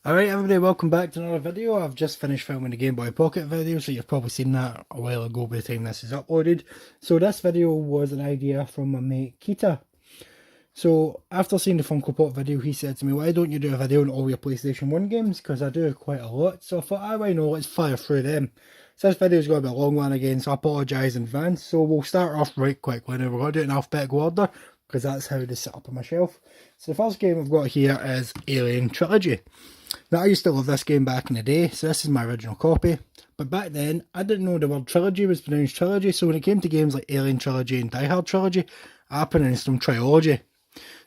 Alright everybody, welcome back to another video. I've just finished filming the Game Boy Pocket video, so you've probably seen that a while ago by the time this is uploaded. So this video was an idea from my mate Kita. So after seeing the Funko Pop video, he said to me, why don't you do a video on all your PlayStation 1 games, because I do quite a lot. So I thought, why not, let's fire through them. So this video is going to be a long one again, so I apologise in advance. So we'll start off right quickly. Now we're going to do it in alphabetical order, because that's how they set up on my shelf. So the first game I've got here is Alien Trilogy. Now, I used to love this game back in the day, so this is my original copy. But back then, I didn't know the word trilogy was pronounced trilogy, so when it came to games like Alien Trilogy and Die Hard Trilogy, I pronounced them Triology.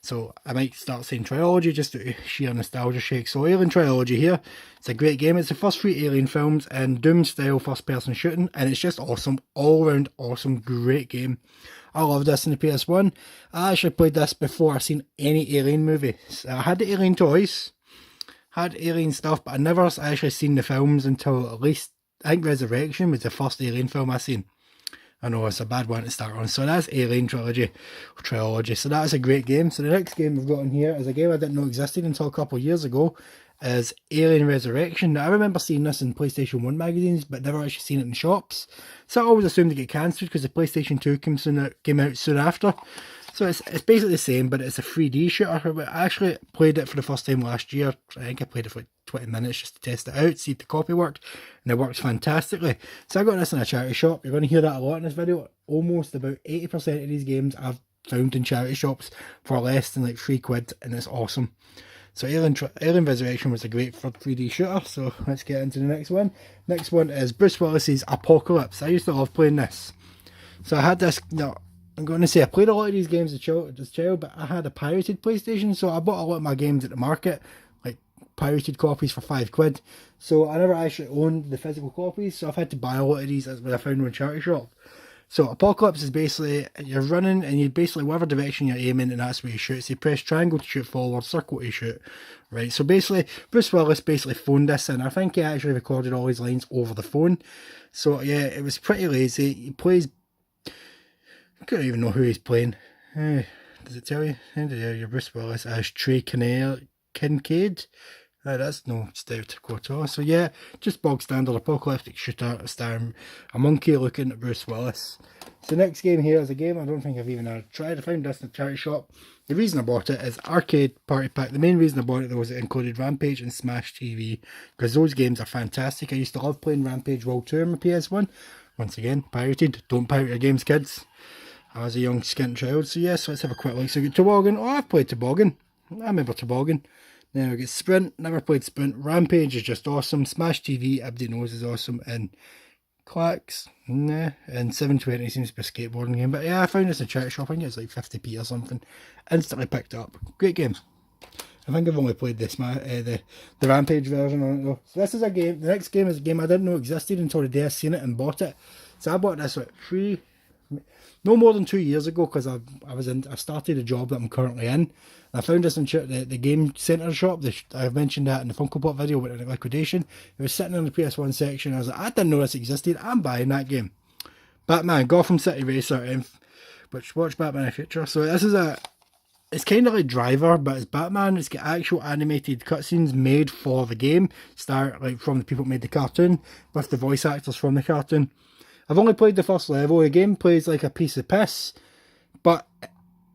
So I might start saying Triology just to sheer nostalgia shake. So Alien Triology here, it's a great game. It's the first 3 Alien films in Doom style first person shooting, and it's just awesome, all round awesome, great game. I love this in the PS1. I actually played this before I seen any Alien movie. I had the Alien toys, had Alien stuff, but I never actually seen the films until at least, I think Resurrection was the first Alien film I seen. I know it's a bad one to start on. So that's Alien Trilogy. So that's a great game. So the next game we've got in here is a game I didn't know existed until a couple of years ago, is Alien Resurrection. Now, I remember seeing this in PlayStation 1 magazines, but never actually seen it in shops. So I always assumed it get cancelled because the PlayStation 2 came out soon after. So it's basically the same, but it's a 3D shooter. I actually played it for the first time last year. I think I played it for like 20 minutes just to test it out, see if the copy worked, and it works fantastically. So I got this in a charity shop. You're going to hear that a lot in this video. Almost about 80% of these games I've found in charity shops for less than like £3, and it's awesome. So Alien Resurrection was a great 3D shooter, so let's get into the next one. Next one is Bruce Willis's Apocalypse. I used to love playing this. So I had this, I'm going to say I played a lot of these games as a child, but I had a pirated PlayStation, so I bought a lot of my games at the market, like pirated copies for £5. So I never actually owned the physical copies, so I've had to buy a lot of these when I found them in a charity shop. So Apocalypse is basically, you're running and you basically, whatever direction you're aiming, and that's where you shoot. So you press triangle to shoot forward, circle to shoot, right? So basically, Bruce Willis basically phoned this in. I think he actually recorded all his lines over the phone. So yeah, it was pretty lazy. He plays, I don't even know who he's playing. Does it tell you? Your Bruce Willis as Trey Kincaid. That's no stout quote all. So yeah, just bog standard apocalyptic shooter starring a monkey looking at Bruce Willis. So next game here is a game I don't think I've even tried. I found this in a charity shop. The reason I bought it is Arcade Party Pack. The main reason I bought it though was it included Rampage and Smash TV, because those games are fantastic. I used to love playing Rampage World Tour on my PS1. Once again, pirated. Don't pirate your games, kids. I was a young skint child. So yes, let's have a quick look. So we got Toboggan. Oh, I've played Toboggan. I remember Toboggan. Now we get Sprint, never played Sprint. Rampage is just awesome. Smash TV, everybody knows is awesome. And Clacks, nah. And 720 seems to be a skateboarding game. But yeah, I found this in a charity shop. I think it's like 50p or something. Instantly picked it up. Great game. I think I've only played this the Rampage version on it though. So this is a game. The next game is a game I didn't know existed until the day I seen it and bought it. So I bought this like no more than 2 years ago, because I started a job that I'm currently in. I found this in the game centre shop. I've mentioned that in the Funko Pop video, went in liquidation. It was sitting in the PS1 section. I was like, I didn't know this existed. I'm buying that game. Batman, Gotham City Racer, which watch Batman in the future. So this is it's kind of like Driver, but it's Batman. It's got actual animated cutscenes made for the game, like from the people who made the cartoon, with the voice actors from the cartoon. I've only played the first level. The game plays like a piece of piss, but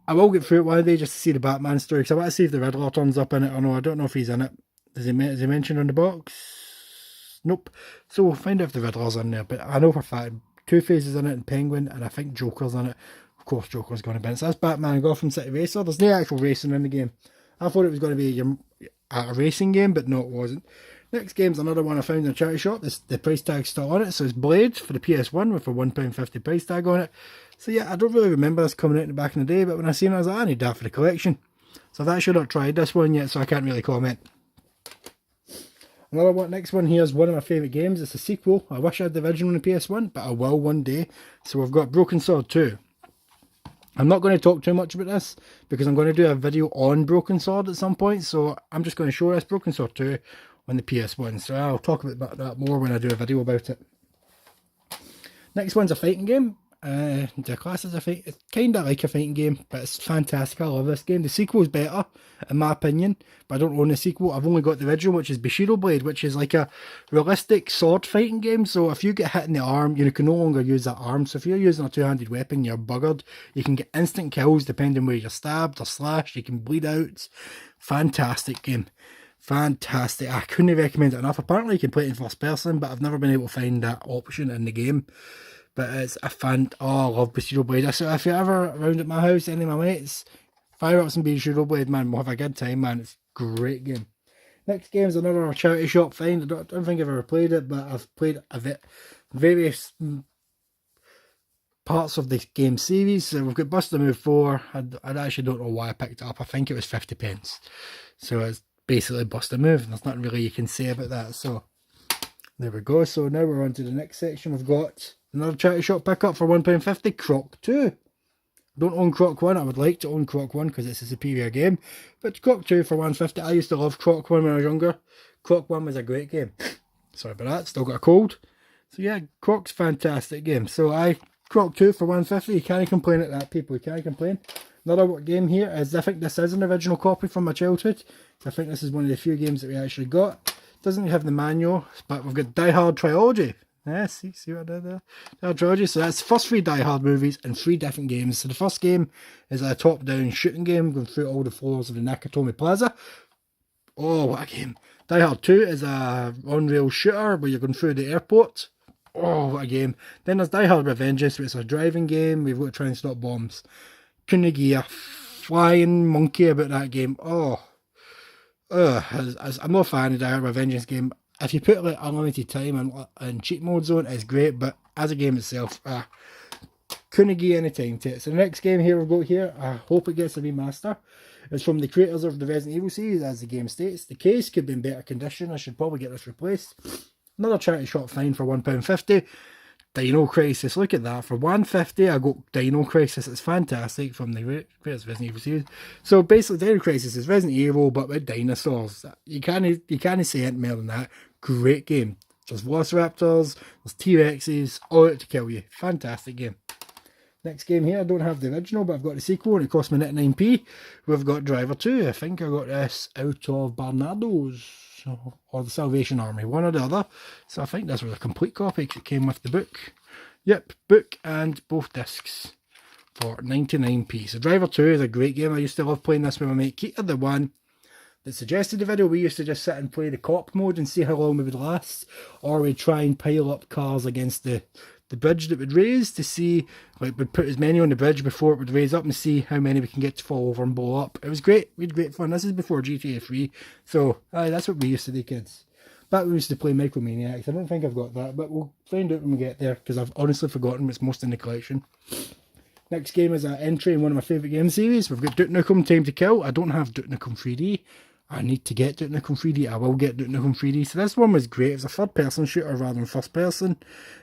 I will get through it one day just to see the Batman story, because I want to see if the Riddler turns up in it or no. I don't know if he's in it. Is he mentioned on the box? Nope. So we'll find out if the Riddler's in there, but I know for a fact Two-Face is in it and Penguin, and I think Joker's in it. Of course Joker's going to be in it. So that's Batman and Gotham City Racer. There's no actual racing in the game. I thought it was going to be a racing game, but no, it wasn't. Next game's another one I found in a charity shop. The price tag's still on it. So it's Blade for the PS1 with a £1.50 price tag on it. So yeah, I don't really remember this coming out back in the day, but when I seen it, I was like, I need that for the collection. So I've actually not tried this one yet, so I can't really comment. Another one, next one here is one of my favourite games. It's a sequel. I wish I had the original on the PS1, but I will one day. So we've got Broken Sword 2. I'm not going to talk too much about this, because I'm going to do a video on Broken Sword at some point. So I'm just going to show us Broken Sword 2 on the PS1. So I'll talk about that more when I do a video about it. Next one's a fighting game. The class is a fight. It's kind of like a fighting game, but it's fantastic. I love this game. The sequel is better, in my opinion, but I don't own the sequel. I've only got the original, which is Bushido Blade, which is like a realistic sword fighting game. So if you get hit in the arm, you can no longer use that arm. So if you're using a two-handed weapon, you're buggered. You can get instant kills depending where you're stabbed or slashed. You can bleed out. Fantastic game. Fantastic. I couldn't recommend it enough. Apparently you can play it in first person, but I've never been able to find that option in the game. But it's a I love Bushido Blade. So if you're ever around at my house, any of my mates, fire up some Bushido Blade, man. We'll have a good time, man. It's a great game. Next game is another charity shop find. I don't think I've ever played it, but I've played various parts of the game series. So we've got Bust a Move 4. I actually don't know why I picked it up. I think it was 50 pence. So it's basically Bust a Move. There's nothing really you can say about that. So there we go. So now we're on to the next section. We've got another charity shop pickup for £1.50, Croc 2. I don't own Croc 1. I would like to own Croc 1 because it's a superior game. But Croc 2 for £1.50. I used to love Croc 1 when I was younger. Croc 1 was a great game. Sorry about that. Still got a cold. So yeah, Croc's fantastic game. So Croc 2 for £1.50. You can't complain at that, people. You can't complain. Another game here is, I think this is an original copy from my childhood. I think this is one of the few games that we actually got. Doesn't have the manual, but we've got Die Hard Triology. Yeah, see what I did there? Die Hard Trilogy. So that's the first 3 Die Hard movies and 3 different games. So the first game is a top-down shooting game going through all the floors of the Nakatomi Plaza. Oh, what a game. Die Hard 2 is a on-rail shooter where you're going through the airport. Oh, what a game. Then there's Die Hard Revengeance, which is a driving game. We've got to try and stop bombs. Couldn't give a flying monkey about that game. I'm not a fan of Die Hard Revengeance game. If you put like unlimited time and cheat modes on, it's great, but as a game itself, couldn't give any time to it. So the next game here we've got here, I hope it gets a remaster. It's from the creators of the Resident Evil series, as the game states. The case could be in better condition. I should probably get this replaced. Another charity shop find for £1.50. Dino Crisis, look at that. For £1.50 I got Dino Crisis. It's fantastic, from the creators of Resident Evil series. So basically Dino Crisis is Resident Evil but with dinosaurs. You can't say anything more than that. Great game. There's Velociraptors, there's T-Rexes, all out to kill you. Fantastic game. Next game here, I don't have the original, but I've got the sequel and it cost me 99p. We've got Driver 2. I think I got this out of Barnardo's or the Salvation Army, one or the other. So I think this was a complete copy because it came with the book. Yep, book and both discs for 99p. So Driver 2 is a great game. I used to love playing this with my mate Keita, the one that suggested the video. We used to just sit and play the cop mode and see how long we would last, or we'd try and pile up cars against the bridge that would raise to see, like, we'd put as many on the bridge before it would raise up and see how many we can get to fall over and blow up. It was great. We had great fun. This is before GTA 3, so that's what we used to do, kids. Back when we used to play Micromaniacs. I don't think I've got that, but we'll find out when we get there, because I've honestly forgotten what's most in the collection. Next game is an entry in one of my favourite game series. We've got Duke Nukem Time to Kill. I don't have Duke Nukem 3D. I need to get Duke Nukem 3D. I will get Duke Nukem 3D. So this one was great. It was a third-person shooter rather than first-person.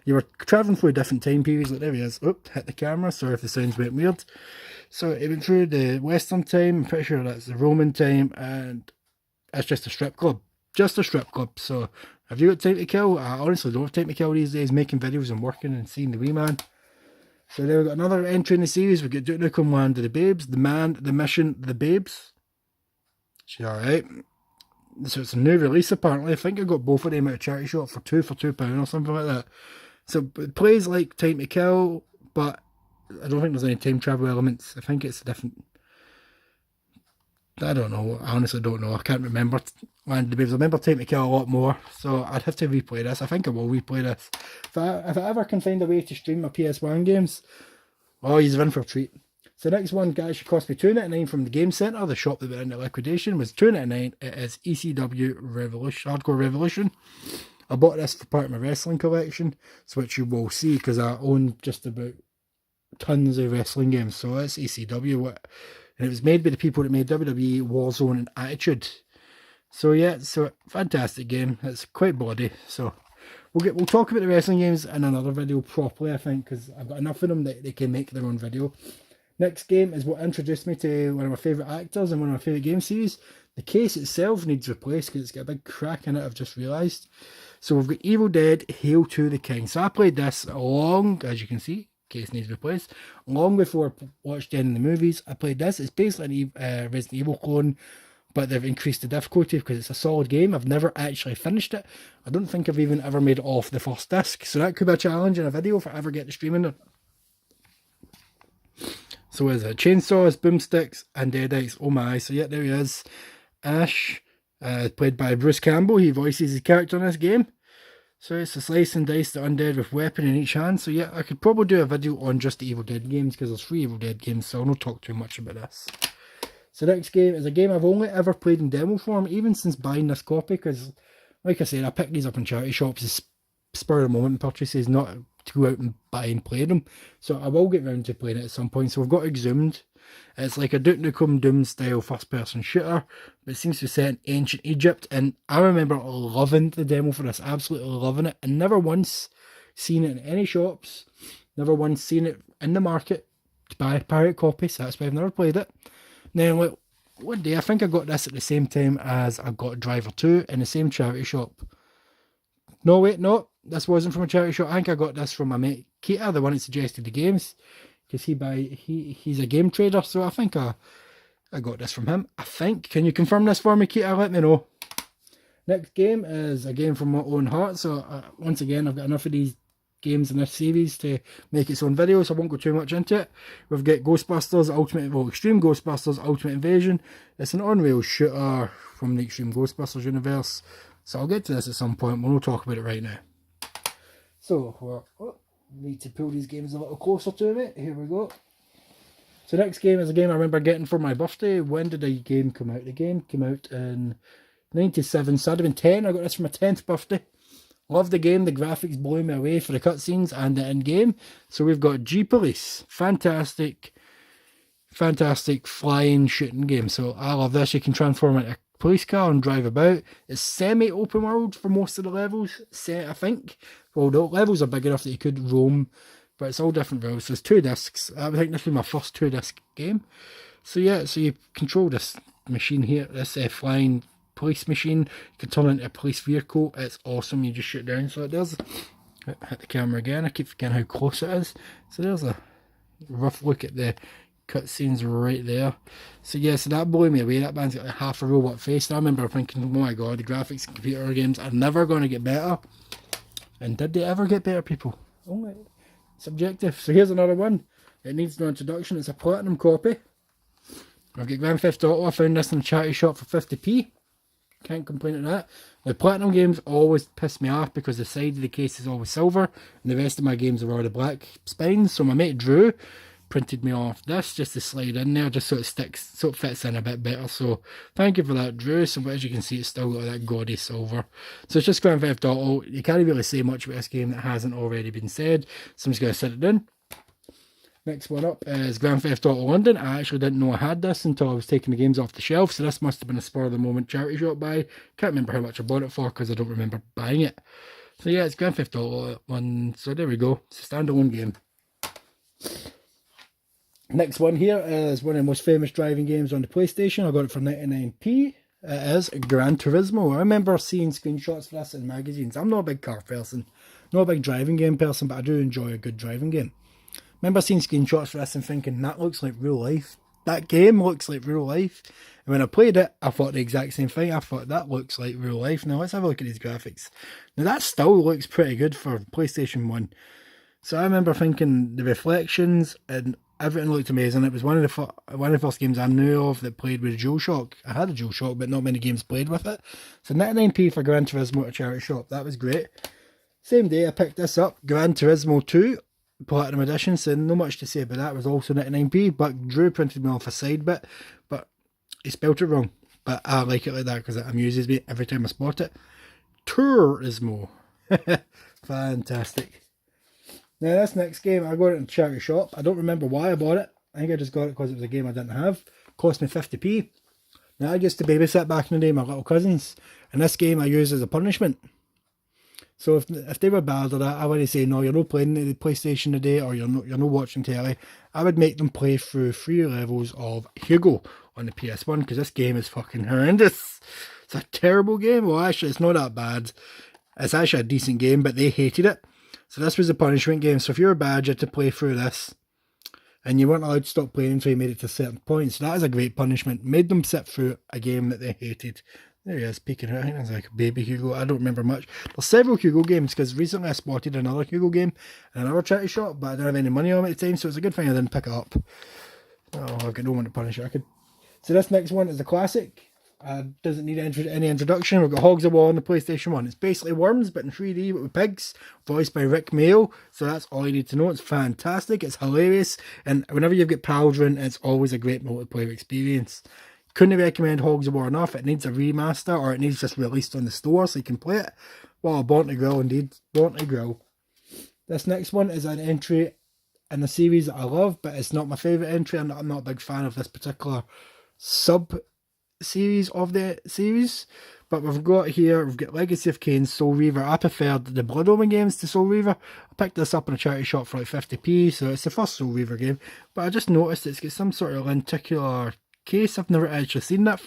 You were travelling through different time periods. Like, there he is. Oop, hit the camera. Sorry if the sounds went weird. So it went through the Western time. I'm pretty sure that's the Roman time. And it's just a strip club. Just a strip club. So have you got time to kill? I honestly don't have time to kill these days. Making videos and working and seeing the wee man. So then we've got another entry in the series. We've got Duke Nukem Land of the Babes. The Man, The Mission, The Babes. Alright, so it's a new release apparently. I think I got both of them at a charity shop for £2 or something like that. So it plays like Time to Kill, but I don't think there's any time travel elements. I think it's a different... I don't know, I honestly don't know. I can't remember Land of the Babes. I remember Time to Kill a lot more, so I'd have to replay this. I think I will replay this. If I ever can find a way to stream my PS1 games, oh, he's in for a treat. So the next one actually cost me $2.99 from the Game Centre, the shop that went into liquidation, was $2.99. It is ECW Revolution, Hardcore Revolution. I bought this for part of my wrestling collection, so which you will see because I own just about tons of wrestling games. So it's ECW, and it was made by the people that made WWE, Warzone, and Attitude. So yeah, so fantastic game. It's quite body. So we'll talk about the wrestling games in another video properly, I think, because I've got enough of them that they can make their own video. Next game is what introduced me to one of my favourite actors and one of my favourite game series. The case itself needs replaced because it's got a big crack in it, I've just realised. So we've got Evil Dead, Hail to the King. So I played this along, as you can see, case needs replaced. Long before I watched any of the movies, I played this. It's basically a Resident Evil clone, but they've increased the difficulty because it's a solid game. I've never actually finished it. I don't think I've even ever made it off the first disc, so that could be a challenge in a video if I ever get to streaming it. So is it chainsaws, boomsticks, and deadites? Oh my! So yeah, there he is, Ash, played by Bruce Campbell. He voices his character in this game. So it's a slice and dice the undead with weapon in each hand. So yeah, I could probably do a video on just the Evil Dead games because there's 3 Evil Dead games, so I'll not talk too much about this. So the next game is a game I've only ever played in demo form, even since buying this copy, because like I said, I picked these up in charity shops as spur of the moment purchases, not to go out and buy and play them. So I will get round to playing it at some point. So we've got Exhumed. It's like a Duke Nukem Doom style first person shooter, but it seems to be set in ancient Egypt, and I remember loving the demo for this, absolutely loving it, and never once seen it in any shops, never once seen it in the market to buy a pirate copy, so that's why I've never played it. Then like, one day I think I got this at the same time as I got Driver 2 in the same charity shop. No wait, no, this wasn't from a charity shop. I think I got this from my mate Keita, the one that suggested the games, because he's a game trader, so I think I got this from him. I think. Can you confirm this for me, Keita? Let me know. Next game is a game from my own heart. So once again, I've got enough of these games in this series to make its own video, so I won't go too much into it. We've got Ghostbusters Ultimate, well, Extreme Ghostbusters Ultimate Invasion. It's an on-rail shooter from the Extreme Ghostbusters universe. So I'll get to this at some point. We'll not talk about it right now. So need to pull these games a little closer to me. Here we go. So next game is a game I remember getting for my birthday. When did the game come out? The game came out in 97, so I'd have been 10. I got this for my 10th birthday. Love the game. The graphics blew me away for the cutscenes and the in-game. So we've got G-Police. Fantastic flying shooting game. So I love this. You can transform into a police car and drive about. It's semi-open world for most of the levels, I think. Well, the levels are big enough that you could roam, but it's all different roads. So there's 2 discs. I think this was my first 2-disc game. So yeah, so you control this machine here, this flying police machine. You can turn it into a police vehicle. It's awesome. You just shoot down. So there's, hit the camera again. I keep forgetting how close it is. So there's a rough look at the cutscenes right there. So yeah, so that blew me away. That man's got like half a robot face. And I remember thinking, oh my god, the graphics in computer games are never going to get better. And did they ever get better, people? Oh, subjective. So here's another one. It needs no introduction. It's a platinum copy. I've got Grand Theft Auto. I found this in a charity shop for 50p. Can't complain at that. The platinum games always piss me off because the side of the case is always silver and the rest of my games are all the black spines. So my mate Drew printed me off this just to slide in there, just so it sticks, so it fits in a bit better. So thank you for that, Drew. So as you can see, it's still got that gaudy silver. So it's just Grand Theft Auto. You can't really say much about this game that hasn't already been said, so I'm just going to set it in. Next one up is Grand Theft Auto London. I actually didn't know I had this until I was taking the games off the shelf, so this must have been a spur of the moment charity shop buy. Can't remember how much I bought it for because I don't remember buying it. So yeah, it's Grand Theft Auto 1. So there we go. It's a standalone game. Next one here is one of the most famous driving games on the PlayStation. I got it for 99p. It is Gran Turismo. I remember seeing screenshots for this in magazines. I'm not a big car person, not a big driving game person, but I do enjoy a good driving game. Remember seeing screenshots for this and thinking, that looks like real life. That game looks like real life. And when I played it, I thought the exact same thing. I thought, that looks like real life. Now let's have a look at these graphics. Now that still looks pretty good for PlayStation 1. So I remember thinking the reflections and everything looked amazing. It was one of the first games I knew of that played with a DualShock. I had a DualShock, but not many games played with it. So 99p for Gran Turismo at a charity shop. That was great. Same day I picked this up, Gran Turismo 2 Platinum Edition. So not much to say about that. It was also 99p, but Drew printed me off a side bit, but he spelled it wrong. But I like it like that because it amuses me every time I spot it. Turismo. Fantastic. Now this next game, I got it in a charity shop. I don't remember why I bought it. I think I just got it because it was a game I didn't have. Cost me 50p. Now I used to babysit back in the day, my little cousins. And this game I use as a punishment. So if they were bad at that, I wouldn't say, no, you're not playing the PlayStation today, or you're not watching telly. I would make them play through 3 levels of Hugo on the PS1, because this game is fucking horrendous. It's a terrible game. Well, actually, it's not that bad. It's actually a decent game, but they hated it. So this was a punishment game. So if you were bad, you had to play through this. And you weren't allowed to stop playing until you made it to a certain point. So that is a great punishment. Made them sit through a game that they hated. There he is, peeking out. I think it's like a baby Hugo. I don't remember much. There's several Hugo games, because recently I spotted another Hugo game in another charity shop, but I didn't have any money on it at the time, so it's a good thing I didn't pick it up. Oh, I've got no one to punish it. So this next one is a classic. Doesn't need any introduction. We've got Hogs A Wall on the PlayStation 1. It's basically Worms, but in 3D, but with pigs, voiced by Rick Mayo. So that's all you need to know. It's fantastic. It's hilarious. And whenever you've got pals around, it's always a great multiplayer experience. Couldn't recommend Hogs A Wall enough. It needs a remaster, or it needs just released on the store so you can play it. Well, born to grill indeed. Born to grill. This next one is an entry in a series that I love, but it's not my favourite entry. I'm not a big fan of this particular sub-series of the series. But we've got Legacy of Kain, Soul Reaver. I preferred the Blood Omen games to Soul Reaver. I picked this up in a charity shop for like 50p, so it's the first Soul Reaver game. But I just noticed it's got some sort of lenticular case. I've never actually seen that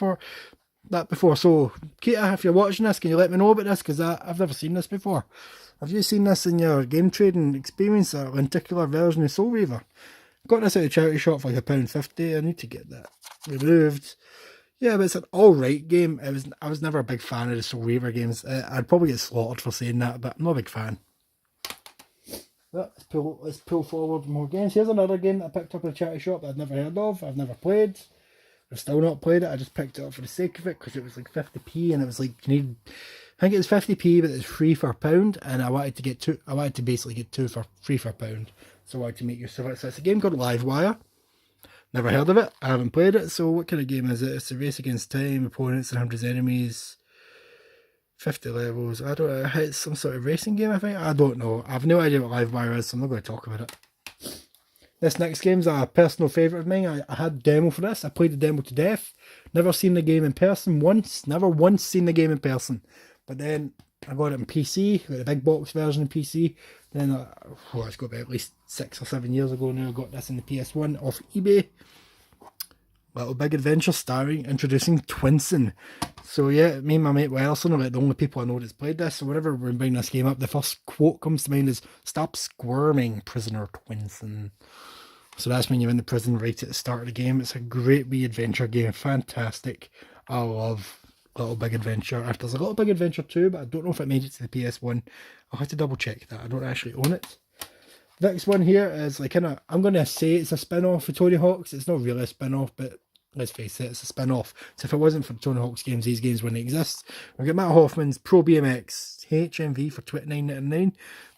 before. So, Kita, if you're watching this, can you let me know about this? Because I've never seen this before. Have you seen this in your game trading experience, a lenticular version of Soul Reaver? Got this at a charity shop for like £1.50. I need to get that removed. Yeah, but it's an alright game. I was never a big fan of the Soul Reaver games. I'd probably get slaughtered for saying that, but I'm not a big fan. Let's pull forward more games. Here's another game that I picked up at a charity shop that I'd never heard of. I've never played. I've still not played it. I just picked it up for the sake of it because it was like 50p, and it was like I think it was 50p, but it's free for £1, and I wanted to get two. I wanted to basically get two for free for £1, so I wanted to make use of it. So it's a game called Livewire. Never heard of it. I haven't played it. So what kind of game is it? It's a race against time, opponents and hundreds of enemies. 50 levels. I don't know. It's some sort of racing game, I think. I don't know. I've no idea what Livewire is, so I'm not going to talk about it. This next game's a personal favourite of mine. I had a demo for this. I played the demo to death. Never seen the game in person once. Never once seen the game in person. But then I got it in PC, got the big box version in PC. Then, it's got to be at least 6 or 7 years ago now, I got this in the PS1 off eBay. Little Big Adventure introducing Twinsen. So yeah, me and my mate Wilson are like the only people I know that's played this. So whenever we bring this game up, the first quote comes to mind is, "Stop squirming, prisoner Twinsen." So that's when you're in the prison right at the start of the game. It's a great wee adventure game. Fantastic. I love Little Big Adventure. There's a Little Big Adventure 2, but I don't know if it made it to the PS1. I'll have to double check that. I don't actually own it. Next one here is like I'm going to say it's a spin-off for Tony Hawk's. It's not really a spin-off, but let's face it, it's a spin-off. So if it wasn't for Tony Hawk's games, these games wouldn't exist. We've got Matt Hoffman's Pro BMX HMV for $29.99.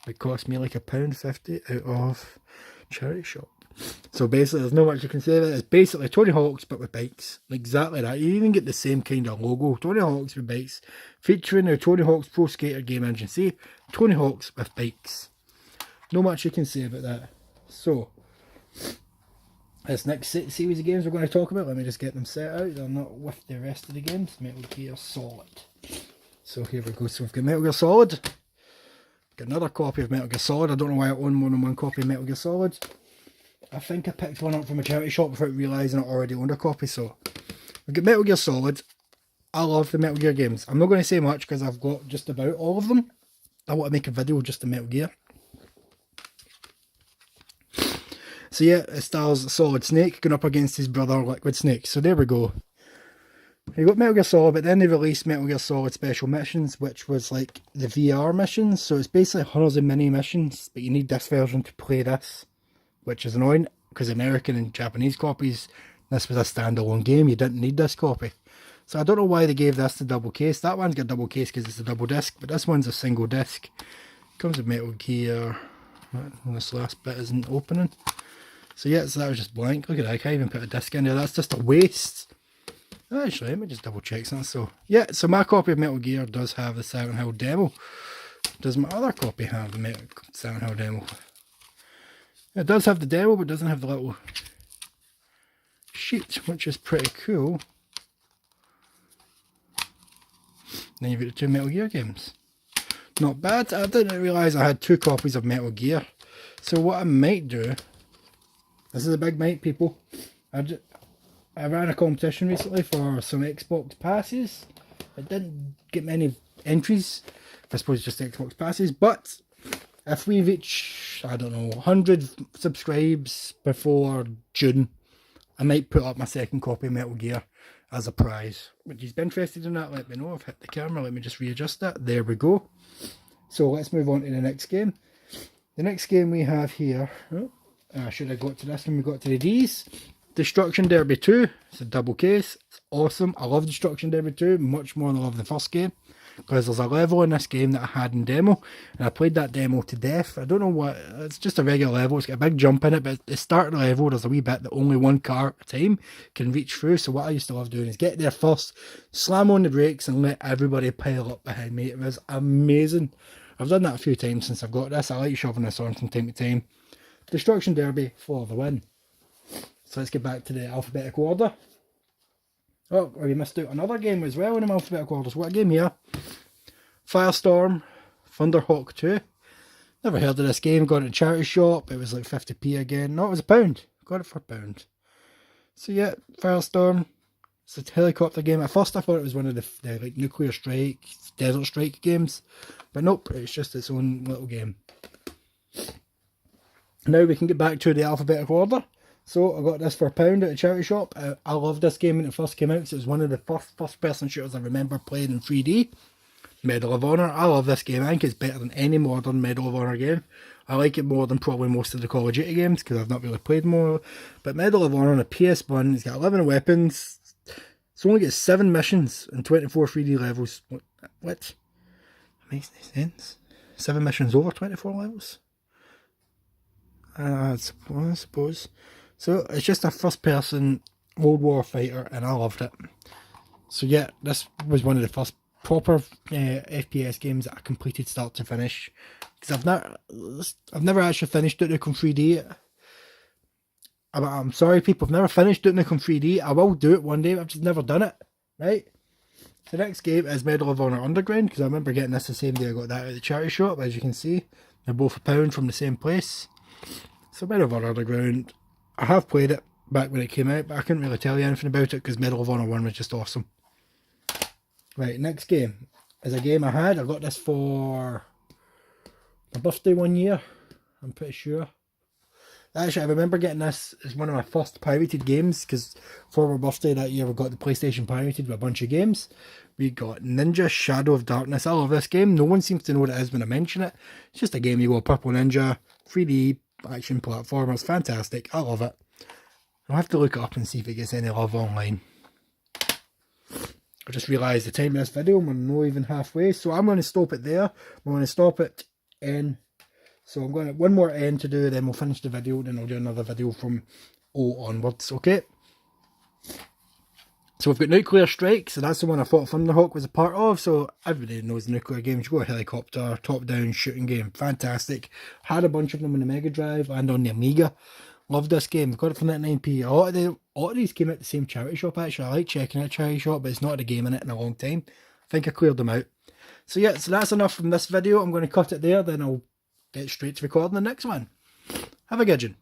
It cost me like £1.50 out of charity shop. So basically, there's no much you can say about it. It's basically Tony Hawk's but with bikes. Exactly that. You even get the same kind of logo. Tony Hawk's with bikes. Featuring the Tony Hawk's Pro Skater game engine. See? Tony Hawk's with bikes. No much you can say about that. So, this next series of games we're going to talk about, let me just get them set out. They're not with the rest of the games. Metal Gear Solid. So here we go. So we've got Metal Gear Solid. Got another copy of Metal Gear Solid. I don't know why I own more than one copy of Metal Gear Solid. I think I picked one up from a charity shop without realising I already owned a copy. So we've got Metal Gear Solid. I love the Metal Gear games. I'm not going to say much because I've got just about all of them. I want to make a video just to Metal Gear. So yeah, it stars Solid Snake going up against his brother Liquid Snake. So there we go. You got Metal Gear Solid, but then they released Metal Gear Solid Special Missions, which was like the VR missions. So it's basically hundreds of mini missions, but you need this version to play this, which is annoying because American and Japanese copies, this was a standalone game. You didn't need this copy. So I don't know why they gave this the double case. That one's got double case because it's a double disc, but this one's a single disc. Comes with Metal Gear. This last bit isn't opening. So yeah, so that was just blank. Look at that, I can't even put a disc in there. That's just a waste. Actually, let me just double check something. So yeah, so my copy of Metal Gear does have the Silent Hill demo. Does my other copy have the Silent Hill demo? It does have the demo, but it doesn't have the little sheet, which is pretty cool. Then you've got the two Metal Gear games. Not bad. I didn't realise I had two copies of Metal Gear. So what I might do, this is a big might, people. I ran a competition recently for some Xbox passes. I didn't get many entries. I suppose just Xbox passes, but If we reach, I don't know, 100 subscribes before June, I might put up my second copy of Metal Gear as a prize. Would you be interested in that? Let me know. I've hit the camera. Let me just readjust that. There we go. So let's move on to the next game. The next game we have here, should have got to this when we got to the D's. Destruction Derby 2. It's a double case. It's awesome. I love Destruction Derby 2 much more than I love the first game, because there's a level in this game that I had in demo, and I played that demo to death. I don't know what, it's just a regular level. It's got a big jump in it, but the start of the level, there's a wee bit that only one car at a time can reach through. So what I used to love doing is get there first, slam on the brakes, and let everybody pile up behind me. It was amazing. I've done that a few times since I've got this. I like shoving this on from time to time. Destruction Derby for the win. So let's get back to the alphabetical order. Oh, we missed out another game as well in the alphabetical orders. What a game here. Firestorm, Thunderhawk 2. Never heard of this game. Got it at a charity shop. It was like 50p again. No, it was £1. Got it for £1. So yeah, Firestorm. It's a helicopter game. At first I thought it was one of the like Nuclear Strike, Desert Strike games. But nope, it's just its own little game. Now we can get back to the alphabetical order. So I got this for £1 at a charity shop. I loved this game when it first came out because it was one of the first person shooters I remember playing in 3D. Medal of Honor. I love this game. I think it's better than any modern Medal of Honor game. I like it more than probably most of the Call of Duty games because I've not really played more. But Medal of Honor on a PS1, it's got 11 weapons. It's only got 7 missions and 24 3D levels. What? That makes no sense. 7 missions over 24 levels? I suppose. So it's just a first person World War fighter and I loved it. So yeah, this was one of the first proper FPS games that I completed start to finish. Because I've never actually finished Duke Nukem 3D. I'm sorry people, I've never finished Duke Nukem 3D. I will do it one day, but I've just never done it. Right? The next game is Medal of Honor Underground, because I remember getting this the same day I got that at the charity shop. As you can see, they're both £1 from the same place. So Medal of Honor Underground, I have played it back when it came out, but I couldn't really tell you anything about it because Medal of Honor 1 was just awesome. Right, next game is a game I got this for my birthday one year, I'm pretty sure. Actually, I remember getting this as one of my first pirated games, because for my birthday that year we got the PlayStation pirated with a bunch of games. We got Ninja Shadow of Darkness. I love this game. No one seems to know what it is when I mention it. It's just a game, you go purple ninja, 3D action platformer. It's fantastic. I love it. I'll have to look it up and see if it gets any love online. I just realised the time of this video, I'm not even halfway, so I'm going to stop it there. I'm going to stop it N. So I'm going to one more N to do, then we'll finish the video, then I'll do another video from O onwards, okay? So we've got Nuclear Strike, so that's the one I thought Thunderhawk was a part of. So everybody knows nuclear games. You go a helicopter, top-down shooting game, fantastic. Had a bunch of them on the Mega Drive and on the Amiga. Love this game. Got it for 99p. A lot of these came out the same charity shop actually. I like checking out charity shop, but it's not a game in it in a long time. I think I cleared them out. So yeah, so that's enough from this video. I'm going to cut it there, then I'll get straight to recording the next one. Have a good one.